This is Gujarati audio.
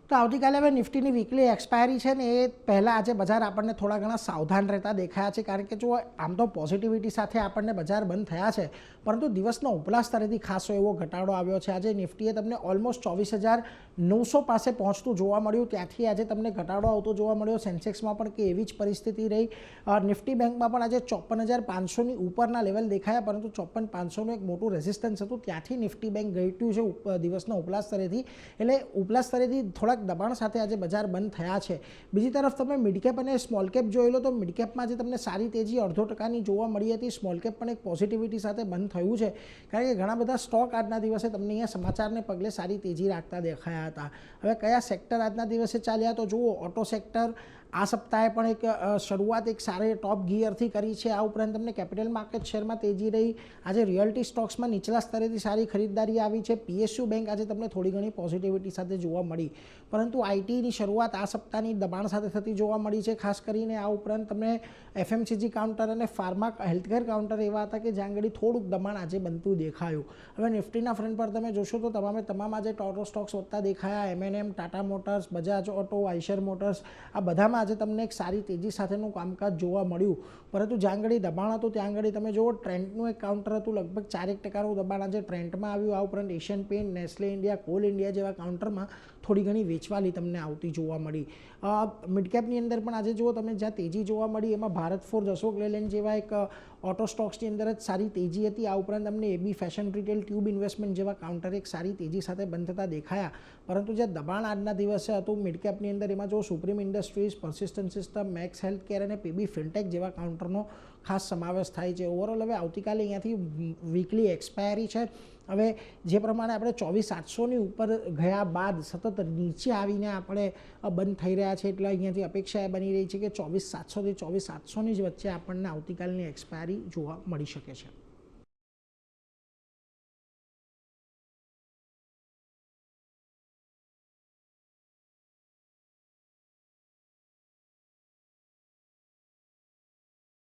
તો આવતીકાલે હવે નિફ્ટીની વીકલી એક્સપાયરી છે ને એ પહેલાં આજે બજાર આપણને થોડા ઘણા સાવધાન રહેતા દેખાયા છે, કારણ કે જો આમ તો પોઝિટિવિટી સાથે આપણને બજાર બંધ થયા છે, પરંતુ દિવસનો ઉપલા સ્તરેથી ખાસો એવો ઘટાડો આવ્યો છે. આજે નિફ્ટીએ તમને ઓલમોસ્ટ 24,900 પાસે પહોંચતું જોવા મળ્યું, ત્યાંથી આજે તમને ઘટાડો આવતો જોવા મળ્યો. સેન્સેક્સમાં પણ કે એવી જ પરિસ્થિતિ રહી. નિફ્ટી બેંકમાં પણ આજે 54,500ની ઉપરના લેવલ દેખાયા, પરંતુ 54,500નું એક મોટું રેઝિસ્ટન્સ હતું, ત્યાંથી નિફ્ટી બેંક ઘટ્યું છે દિવસના ઉપલા સ્તરેથી. એટલે ઉપલા સ્તરેથી થોડા દબાણ સાથે આજે બજાર બંધ થયા છે. બીજી તરફ તમે મિડ કેપ અને સ્મોલ કેપ જોઈ લો તો મિડ કેપમાં જે તમને સારી તેજી 0.5% જોવા મળી હતી. સ્મોલ કેપ પણ એક પોઝિટિવિટી સાથે બંધ થયું છે, કારણ કે ઘણા બધા સ્ટોક આજના દિવસે તમને અહીંયા સમાચારને પગલે સારી તેજી રાખતા દેખાયા હતા. હવે કયા સેક્ટર આજના દિવસે ચાલ્યા તો જુઓ, ઓટો સેક્ટર આ સપ્તાહે પણ એક શરૂઆત એક સારી ટોપ ગિયરથી કરી છે. આ ઉપરાંત તમને કેપિટલ માર્કેટ શેરમાં તેજી રહી. આજે રિયલ્ટી સ્ટોક્સમાં નીચલા સ્તરેથી સારી ખરીદદારી આવી છે. પીએસયુ બેંક આજે તમને થોડી ઘણી પોઝિટિવિટી સાથે જોવા મળી, પરંતુ આઈટીની શરૂઆત આ સપ્તાહની દબાણ સાથે થતી જોવા મળી છે ખાસ કરીને. આ ઉપરાંત તમને એફએમસીજી કાઉન્ટર અને ફાર્મા હેલ્થકેર કાઉન્ટર એવા હતા કે જ્યાં આગળ થોડુંક દબાણ આજે બનતું દેખાયું. હવે નિફ્ટીના ફ્રન્ટ પર તમે જોશો તો તમામ આજે ટોટો સ્ટોક્સ વધતા દેખાયા. MNM, Tata motors, Bajaj auto, Eicher motors, આ બધામાં આજે તમને એક સારી તેજી સાથેનું કામકાજ જોવા મળ્યું. પરંતુ જ્યાં આગળ દબાણ હતું ત્યાં આગળ તમે જુઓ ટ્રેન્ડનું એક કાઉન્ટર હતું, લગભગ 4% દબાણ આજે ટ્રેન્ડમાં આવ્યું. આ ઉપરાંત Asian paint, Nestle India, call India જેવા કાઉન્ટરમાં થોડી ઘણી વેચવાલી તમને આવતી જોવા મળી. મિડકેપની અંદર પણ આજે જુઓ તમે જ્યાં તેજી જોવા મળી એમાં ભારત ફોર્જ, અશોક લેલેન્ડ જેવા એક ઓટો સ્ટોક્સની અંદર જ સારી તેજી હતી. આ ઉપરાંત તમને એબી ફેશન રિટેલ, ટ્યુબ ઇન્વેસ્ટમેન્ટ જેવા કાઉન્ટર એક સારી તેજી સાથે બંધ થતા દેખાયા. પરંતુ જે દબાણ આજના દિવસે હતું મિડકેપની અંદર એમાં જો Supreme Industries, Persistent System, Max Health Care અને પીબી ફિનટેક જેવા કાઉન્ટરનો ખાસ સમાવેશ થાય છે. ઓવરઓલ હવે આવતીકાલે અહીંયાથી વીકલી એક્સપાયરી છે. હવે જે પ્રમાણે આપણે 24,700ની ઉપર ગયા બાદ સતત નીચે આવીને આપણે બંધ થઈ રહ્યા છે, એટલે અહીંયાથી અપેક્ષા એ બની રહી છે કે 24,700થી 24,700ની જ વચ્ચે આપણને આવતીકાલની એક્સપાયરી જોવા મળી શકે છે.